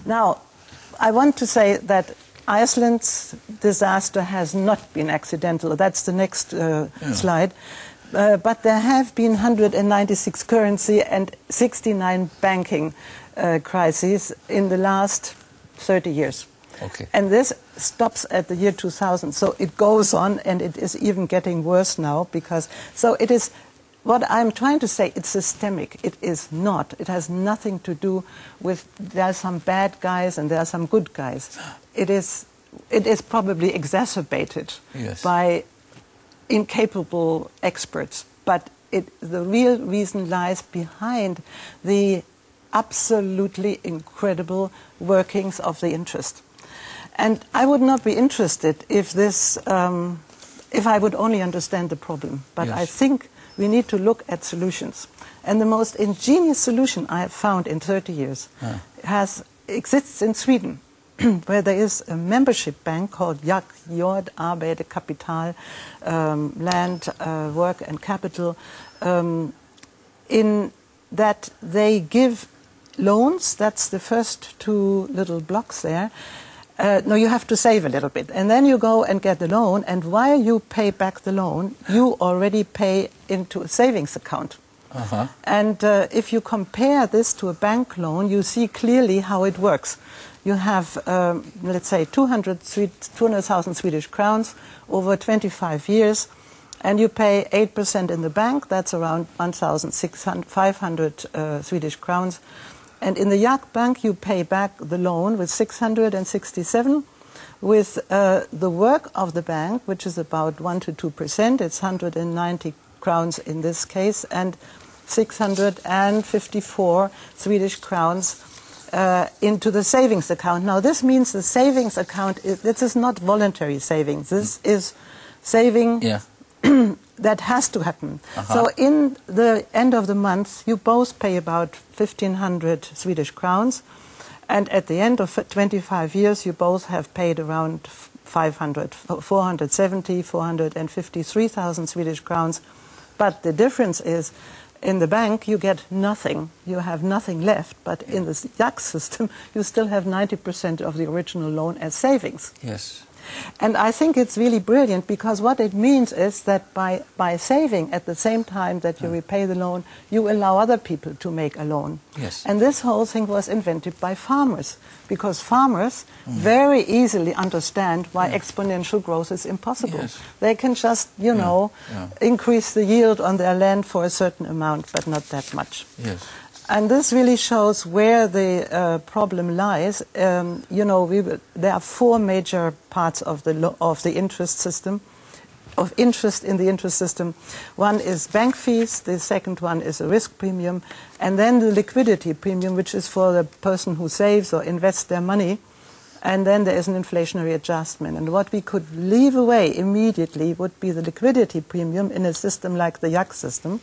Now, I want to say that Iceland's disaster has not been accidental. That's the next slide. But there have been 196 currency and 69 banking crises in the last 30 years. Okay. And this stops at the year 2000. So it goes on, and it is even getting worse now because, so it is, what I'm trying to say, it's systemic. It is not. It has nothing to do with, there are some bad guys and there are some good guys. It is probably exacerbated by incapable experts. But the real reason lies behind the absolutely incredible workings of the interest. And I would not be interested if this, if I would only understand the problem. But I think we need to look at solutions. And the most ingenious solution I have found in 30 years exists in Sweden, where there is a membership bank called JAK, Jord, Arbete, Kapital, Land, Work and Capital, in that they give loans. That's the first two little blocks there. No, you have to save a little bit. And then you go and get the loan, and while you pay back the loan, you already pay into a savings account. And if you compare this to a bank loan, you see clearly how it works. You have, let's say, 200,000 Swedish crowns over 25 years, and you pay 8% in the bank. That's around 1,500 Swedish crowns. And in the JAK Bank, you pay back the loan with 667. With the work of the bank, which is about 1 to 2%, it's 190 crowns in this case, and 654 Swedish crowns into the savings account. Now, this means the savings account, this is not voluntary savings. This is saving that has to happen. So in the end of the month, you both pay about 1,500 Swedish crowns. And at the end of 25 years, you both have paid around 453,000 Swedish crowns. But the difference is, in the bank, you get nothing. You have nothing left. But in the JAK system, you still have 90% of the original loan as savings. Yes. And I think it's really brilliant, because what it means is that by saving at the same time that you repay the loan, you allow other people to make a loan. Yes. And this whole thing was invented by farmers, because farmers very easily understand why exponential growth is impossible. Yes. They can just, you know, increase the yield on their land for a certain amount, but not that much. Yes. And this really shows where the problem lies. You know, there are four major parts of the interest system, of interest in the interest system. One is bank fees, the second one is a risk premium, and then the liquidity premium, which is for the person who saves or invests their money. And then there is an inflationary adjustment. And what we could leave away immediately would be the liquidity premium in a system like the JAK system.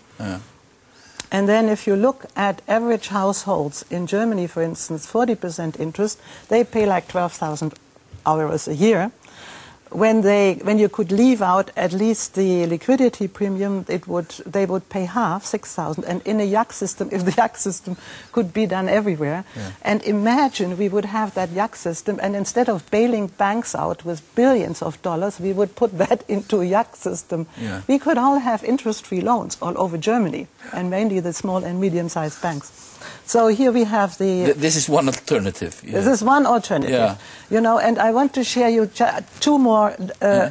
And then if you look at average households in Germany, for instance, 40% interest, they pay like 12,000 euros a year. When you could leave out at least the liquidity premium, they would pay half, 6,000. And in a JAK system, if the JAK system could be done everywhere, and imagine we would have that JAK system, and instead of bailing banks out with billions of dollars, we would put that into a JAK system. We could all have interest-free loans all over Germany, and mainly the small and medium-sized banks. So here we have the... This is one alternative. This is one alternative. You know, and I want to share you two more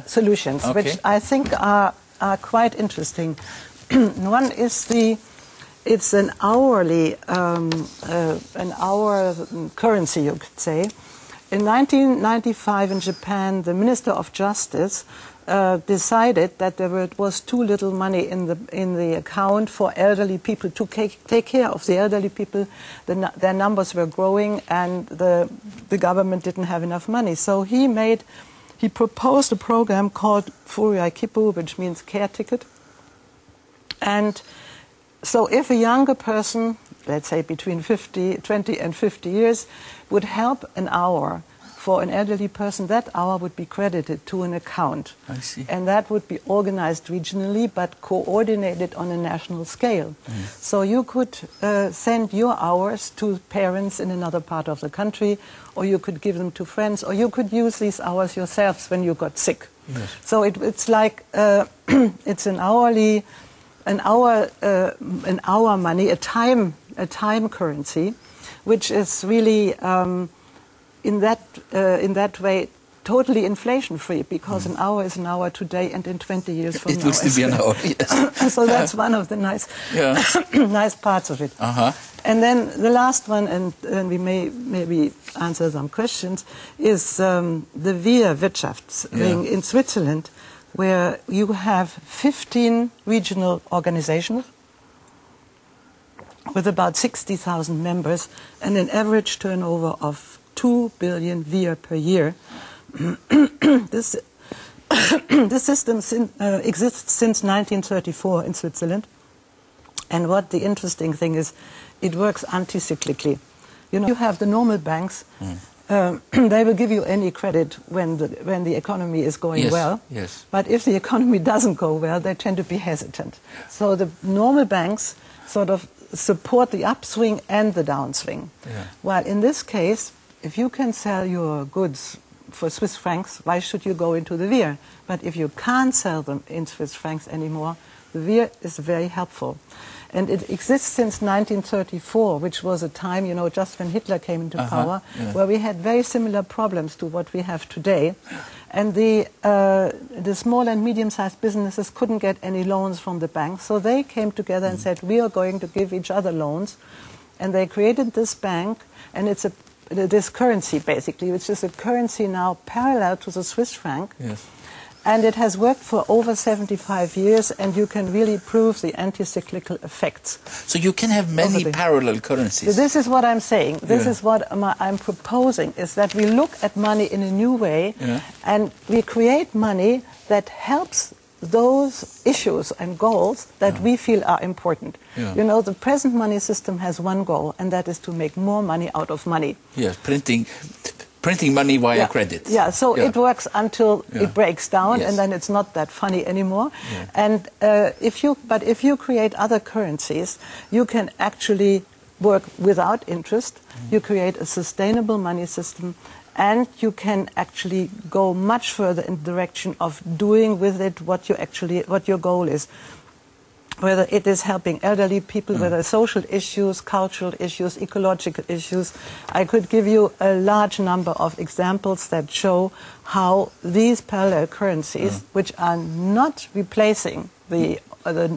solutions, which I think are quite interesting. One is it's an hourly, hour currency, you could say. In 1995 in Japan, the Minister of Justice decided that there was too little money in the account for elderly people to take care of the elderly people. Their numbers were growing, and the government didn't have enough money. So he proposed a program called Furuyakipu, which means care ticket. And so if a younger person, let's say between 20 and 50 years, would help an hour for an elderly person, that hour would be credited to an account. I see. And that would be organized regionally but coordinated on a national scale. So you could send your hours to parents in another part of the country, or you could give them to friends, or you could use these hours yourselves when you got sick. Yes. So it's like it's an hour money, a time currency, which is really in that way totally inflation free, because an hour is an hour today, and in 20 years from now it will still be an hour. Yes. So that's one of the nice nice parts of it. And then the last one, and then we may maybe answer some questions, is the Wir-Wirtschaftsring in Switzerland, where you have 15 regional organizations with about 60,000 members and an average turnover of 2 billion wir per year. This system exists since 1934 in Switzerland. And what the interesting thing is, it works anti-cyclically. You know, you have the normal banks, they will give you any credit when the economy is going well. Yes. But if the economy doesn't go well, they tend to be hesitant. So the normal banks sort of support the upswing and the downswing. While in this case, if you can sell your goods for Swiss francs, why should you go into the Wir? But if you can't sell them in Swiss francs anymore, the Wir is very helpful. And it exists since 1934, which was a time, you know, just when Hitler came into power, where we had very similar problems to what we have today. And the small and medium-sized businesses couldn't get any loans from the banks, so they came together and said, we are going to give each other loans. And they created this bank, and it's this currency, basically, which is a currency now parallel to the Swiss franc. Yes. And it has worked for over 75 years, and you can really prove the anti-cyclical effects. So you can have many parallel currencies. This is what I'm saying. This is what I'm proposing, is that we look at money in a new way, and we create money that helps those issues and goals that we feel are important. You know, the present money system has one goal, and that is to make more money out of money. Yes, printing money via credit. So it works until it breaks down, and then it's not that funny anymore. And if you create other currencies, you can actually work without interest. You create a sustainable money system, and you can actually go much further in the direction of doing with it what your goal is. Whether it is helping elderly people, whether social issues, cultural issues, ecological issues. I could give you a large number of examples that show how these parallel currencies, which are not replacing the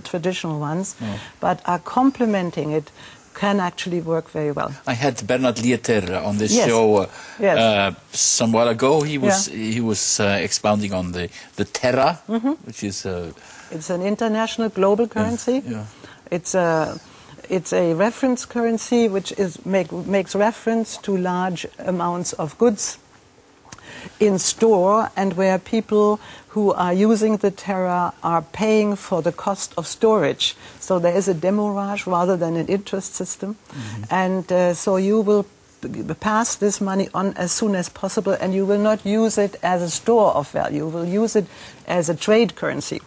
traditional ones, but are complementing it, can actually work very well. I had Bernard Lieter on this show some while ago. He was expounding on the Terra, which is it's an international global currency. It's a reference currency which makes reference to large amounts of goods in store, and where people who are using the Terra are paying for the cost of storage. So there is a demurrage rather than an interest system. And so you will pass this money on as soon as possible, and you will not use it as a store of value. You will use it as a trade currency.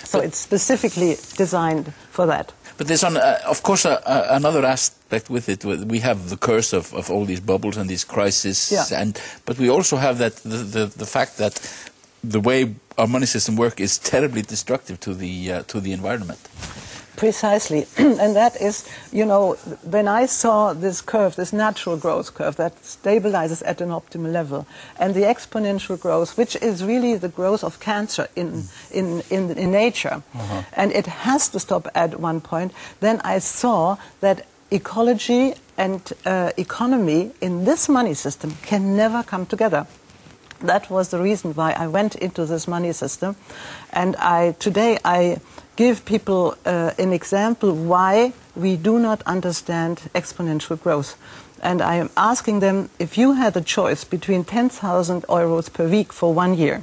So it's specifically designed for that. But there's, of course, another aspect with it. We have the curse of all these bubbles and these crises, but we also have that the fact that the way our money system works is terribly destructive to the environment. Precisely, and that is, you know, when I saw this curve, this natural growth curve that stabilizes at an optimal level, and the exponential growth, which is really the growth of cancer in nature, and it has to stop at one point, then I saw that ecology and economy in this money system can never come together. That was the reason why I went into this money system, and today I give people an example why we do not understand exponential growth. And I am asking them, if you had a choice between 10,000 euros per week for 1 year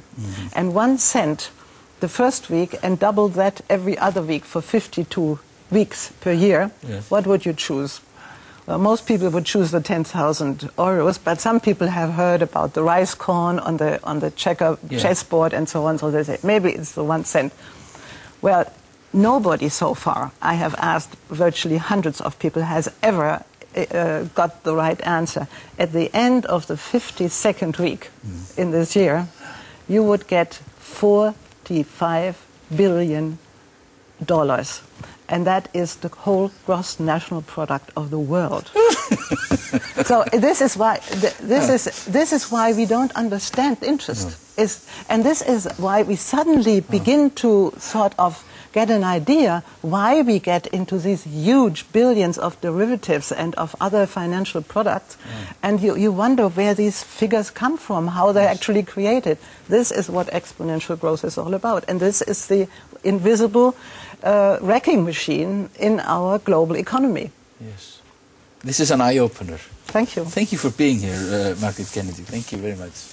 and 1 cent the first week and double that every other week for 52 weeks per year, what would you choose? Well, most people would choose the 10,000 euros, but some people have heard about the rice corn on the chessboard and so on, so they say, maybe it's the 1 cent. Well, nobody so far, I have asked virtually hundreds of people, has ever got the right answer. At the end of the 52nd week in this year, you would get $45 billion. And that is the whole gross national product of the world. So this is why we don't understand interest. And this is why we suddenly begin to sort of get an idea why we get into these huge billions of derivatives and of other financial products. And you wonder where these figures come from, how they're actually created. This is what exponential growth is all about. And this is the invisible wrecking machine in our global economy. Yes. This is an eye-opener. Thank you. Thank you for being here, Margaret Kennedy. Thank you very much.